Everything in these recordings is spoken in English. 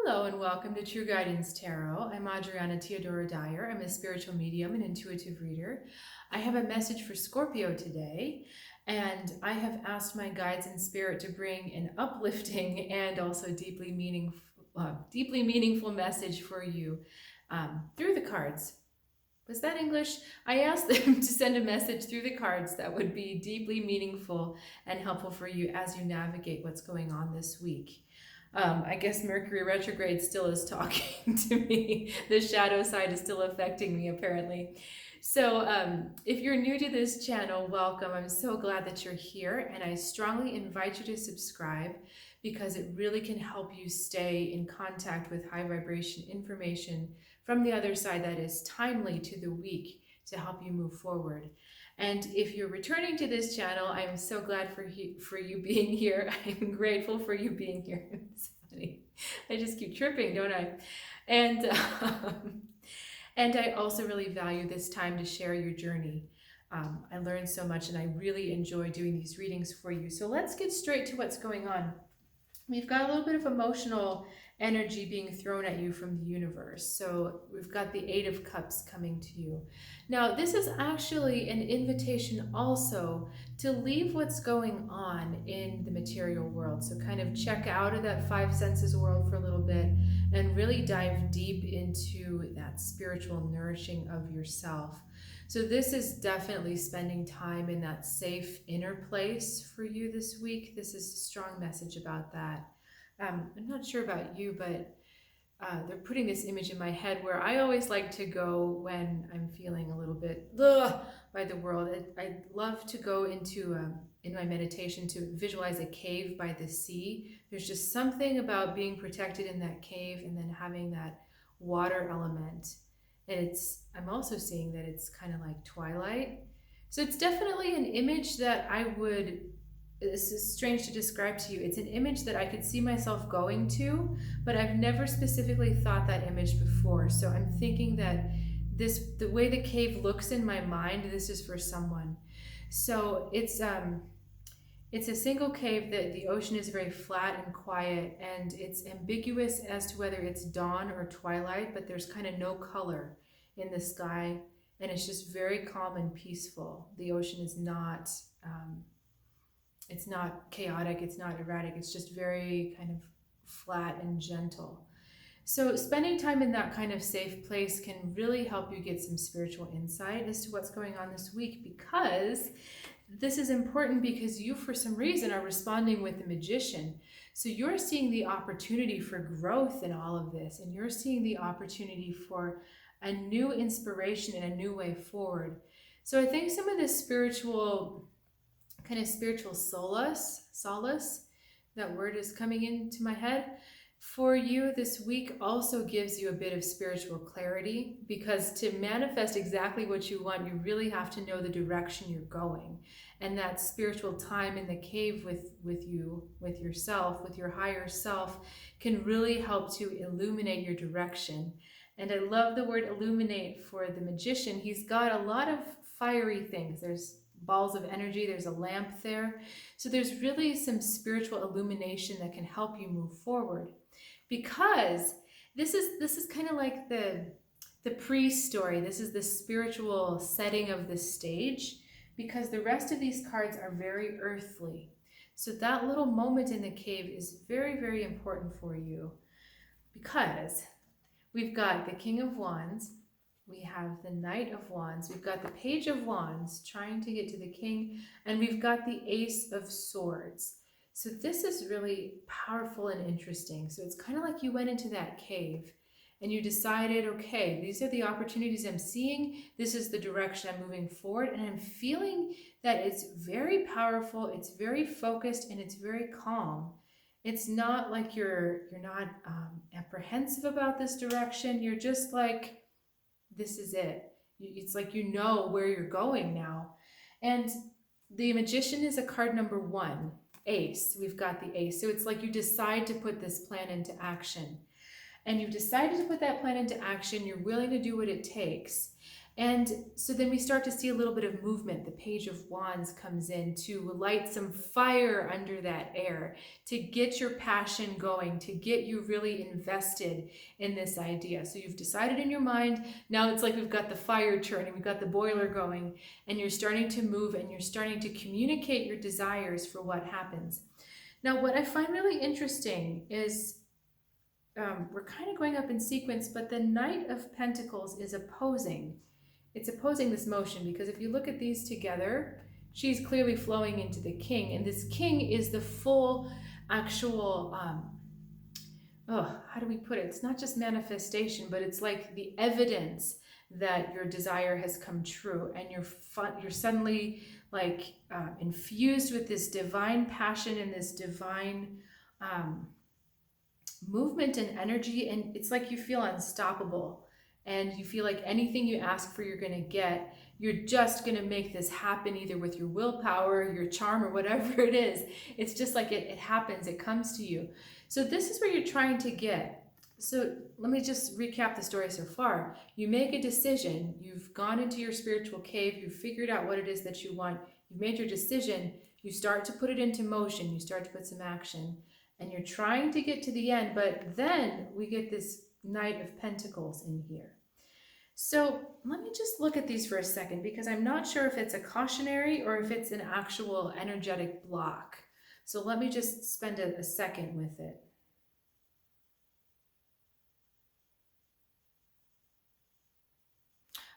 Hello and welcome to True Guidance Tarot. I'm Adriana Teodoro-Dier. I'm a spiritual medium and intuitive reader. I have a message for Scorpio today, and I have asked my guides in spirit to bring an uplifting and also deeply meaningful message for you through the cards. Was that English? I asked them to send a message through the cards that would be deeply meaningful and helpful for you as you navigate what's going on this week. I guess Mercury retrograde still is talking to me. The shadow side is still affecting me, apparently. So if you're new to this channel, welcome. I'm so glad that you're here, and I strongly invite you to subscribe because it really can help you stay in contact with high vibration information from the other side that is timely to the week to help you move forward. And if you're returning to this channel, I'm so glad for you being here. I'm grateful for you being here. It's funny. I just keep tripping, don't I? And I also really value this time to share your journey. I learned so much, and I really enjoy doing these readings for you. So let's get straight to what's going on. We've got a little bit of emotional energy being thrown at you from the universe. So we've got the Eight of Cups coming to you. Now, this is actually an invitation also to leave what's going on in the material world. So kind of check out of that five senses world for a little bit and really dive deep into that spiritual nourishing of yourself. So this is definitely spending time in that safe inner place for you this week. This is a strong message about that. I'm not sure about you, but they're putting this image in my head where I always like to go when I'm feeling a little bit by the world. I love to go into, in my meditation, to visualize a cave by the sea. There's just something about being protected in that cave and then having that water element. And I'm also seeing that it's kind of like twilight. So it's definitely an image that this is strange to describe to you. It's an image that I could see myself going to, but I've never specifically thought that image before. So I'm thinking that the way the cave looks in my mind, this is for someone. So it's a single cave. The ocean is very flat and quiet, and it's ambiguous as to whether it's dawn or twilight, but there's kind of no color in the sky, and it's just very calm and peaceful. The ocean is not it's not chaotic, it's not erratic, it's just very kind of flat and gentle. So spending time in that kind of safe place can really help you get some spiritual insight as to what's going on this week, because this is important because you, for some reason, are responding with the Magician. So you're seeing the opportunity for growth in all of this, and you're seeing the opportunity for a new inspiration and a new way forward. So I think some of this spiritual solace, that word is coming into my head, for you this week also gives you a bit of spiritual clarity, because to manifest exactly what you want, you really have to know the direction you're going. And that spiritual time in the cave with yourself, with your higher self, can really help to illuminate your direction. And I love the word illuminate for the Magician. He's got a lot of fiery things. There's balls of energy, there's a lamp there. So there's really some spiritual illumination that can help you move forward. Because this is kind of like the pre-story. This is the spiritual setting of the stage, because the rest of these cards are very earthly. So that little moment in the cave is very, very important for you, because we've got the King of Wands, we have the Knight of Wands, we've got the Page of Wands trying to get to the King, and we've got the Ace of Swords. So this is really powerful and interesting. So it's kind of like you went into that cave and you decided, okay, these are the opportunities I'm seeing, this is the direction I'm moving forward, and I'm feeling that it's very powerful, it's very focused, and it's very calm. It's not like you're not apprehensive about this direction. You're just like, this is it. It's like you know where you're going now. And the Magician is a card number 1, Ace. We've got the Ace. So it's like you decide to put this plan into action. And you've decided to put that plan into action. You're willing to do what it takes. And so then we start to see a little bit of movement. The Page of Wands comes in to light some fire under that air, to get your passion going, to get you really invested in this idea. So you've decided in your mind, now it's like we've got the fire churning, we've got the boiler going, and you're starting to move and you're starting to communicate your desires for what happens. Now, what I find really interesting is we're kind of going up in sequence, but the Knight of Pentacles is opposing. It's opposing this motion, because if you look at these together, she's clearly flowing into the King, and this King is the full actual, how do we put it? It's not just manifestation, but it's like the evidence that your desire has come true, and you're suddenly like infused with this divine passion and this divine movement and energy, and it's like you feel unstoppable. And you feel like anything you ask for, you're going to get. You're just going to make this happen, either with your willpower, your charm, or whatever it is. It's just like it happens, it comes to you. So this is where you're trying to get. So let me just recap the story so far. You make a decision, you've gone into your spiritual cave, you've figured out what it is that you want, you've made your decision, you start to put it into motion, you start to put some action, and you're trying to get to the end, but then we get this Knight of Pentacles in here. So let me just look at these for a second, because I'm not sure if it's a cautionary or if it's an actual energetic block. So let me just spend a second with it.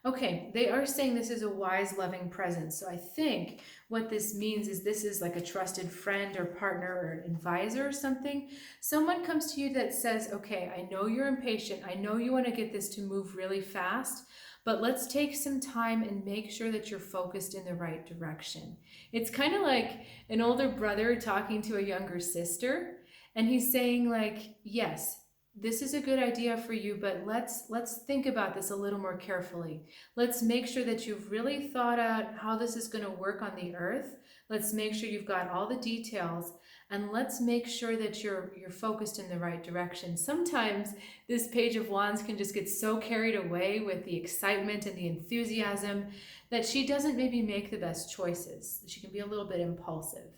Okay, they are saying this is a wise, loving presence. So I think what this means is this is like a trusted friend or partner or advisor or something. Someone comes to you that says, okay, I know you're impatient. I know you want to get this to move really fast, but let's take some time and make sure that you're focused in the right direction. It's kind of like an older brother talking to a younger sister, and he's saying like, yes, this is a good idea for you, but let's think about this a little more carefully. Let's make sure that you've really thought out how this is going to work on the earth. Let's make sure you've got all the details, and let's make sure that you're focused in the right direction. Sometimes this Page of Wands can just get so carried away with the excitement and the enthusiasm that she doesn't maybe make the best choices. She can be a little bit impulsive.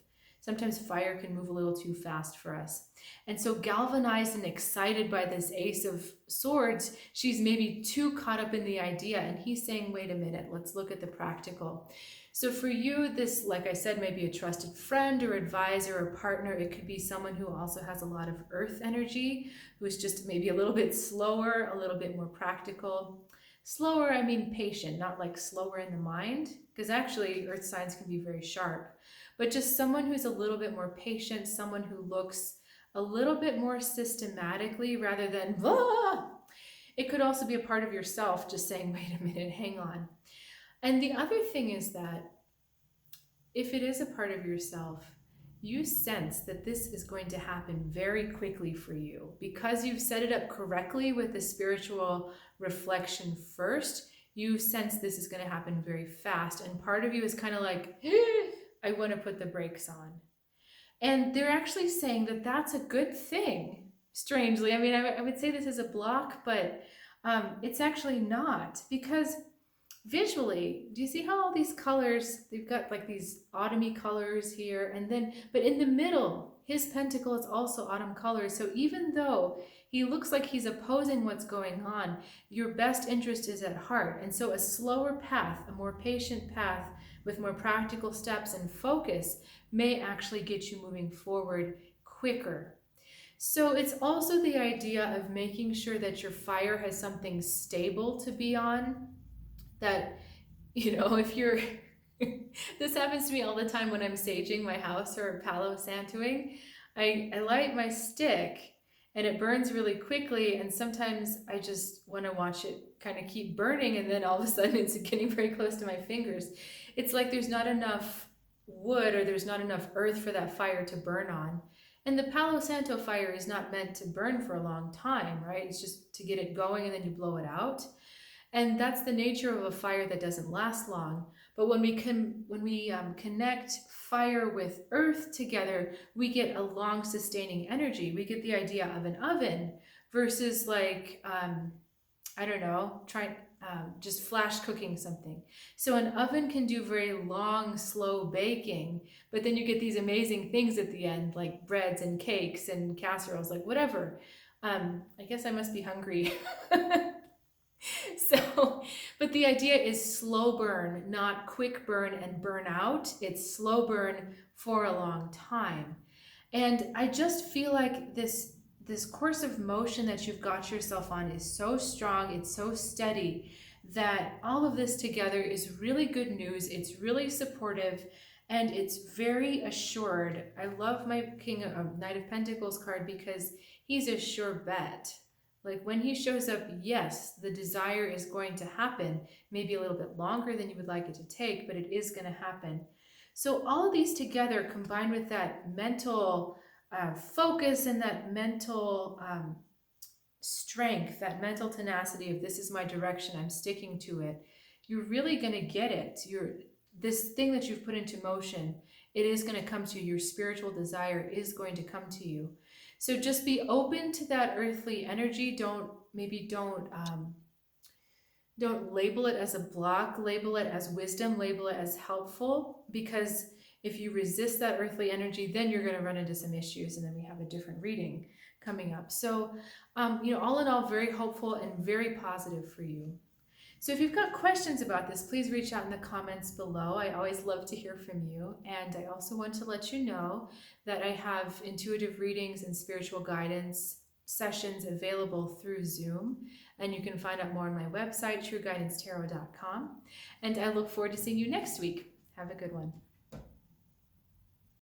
Sometimes fire can move a little too fast for us. And so galvanized and excited by this Ace of Swords, she's maybe too caught up in the idea. And he's saying, wait a minute, let's look at the practical. So for you, this, like I said, may be a trusted friend or advisor or partner. It could be someone who also has a lot of earth energy, who's just maybe a little bit slower, a little bit more practical. Slower, I mean patient, not like slower in the mind, because actually earth signs can be very sharp. But just someone who's a little bit more patient, someone who looks a little bit more systematically rather than, ah! It could also be a part of yourself just saying, wait a minute, hang on. And the other thing is that if it is a part of yourself, you sense that this is going to happen very quickly for you because you've set it up correctly with the spiritual reflection first. You sense this is going to happen very fast. And part of you is kind of like, I want to put the brakes on. And they're actually saying that that's a good thing, strangely. I mean, I would say this is a block, but it's actually not, because visually, do you see how all these colors, they've got like these autumny colors here, and then, but in the middle, his pentacle is also autumn colors. So even though he looks like he's opposing what's going on, your best interest is at heart. And so a slower path, a more patient path with more practical steps and focus may actually get you moving forward quicker. So it's also the idea of making sure that your fire has something stable to be on. That, you know, if you're, this happens to me all the time when I'm saging my house or Palo Santoing. I light my stick and it burns really quickly, and sometimes I just want to watch it kind of keep burning, and then all of a sudden it's getting very close to my fingers. It's like there's not enough wood or there's not enough earth for that fire to burn on. And the Palo Santo fire is not meant to burn for a long time, right? It's just to get it going and then you blow it out. And that's the nature of a fire that doesn't last long. But when we connect fire with earth together, we get a long sustaining energy. We get the idea of an oven versus like, I don't know, just flash cooking something. So an oven can do very long, slow baking, but then you get these amazing things at the end, like breads and cakes and casseroles, like whatever. I guess I must be hungry. So, but the idea is slow burn, not quick burn and burn out. It's slow burn for a long time. And I just feel like this course of motion that you've got yourself on is so strong, it's so steady, that all of this together is really good news. It's really supportive, and it's very assured. I love my Knight of Pentacles card because he's a sure bet. Like when he shows up, yes, the desire is going to happen, maybe a little bit longer than you would like it to take, but it is going to happen. So all of these together, combined with that mental focus and that mental strength, that mental tenacity of this is my direction, I'm sticking to it, you're really going to get it. This thing that you've put into motion, it is going to come to you. Your spiritual desire is going to come to you. So just be open to that earthly energy. Don't label it as a block, label it as wisdom, label it as helpful, because if you resist that earthly energy, then you're going to run into some issues, and then we have a different reading coming up. So, all in all, very hopeful and very positive for you. So if you've got questions about this, please reach out in the comments below. I always love to hear from you. And I also want to let you know that I have intuitive readings and spiritual guidance sessions available through Zoom. And you can find out more on my website, trueguidancetarot.com. And I look forward to seeing you next week. Have a good one.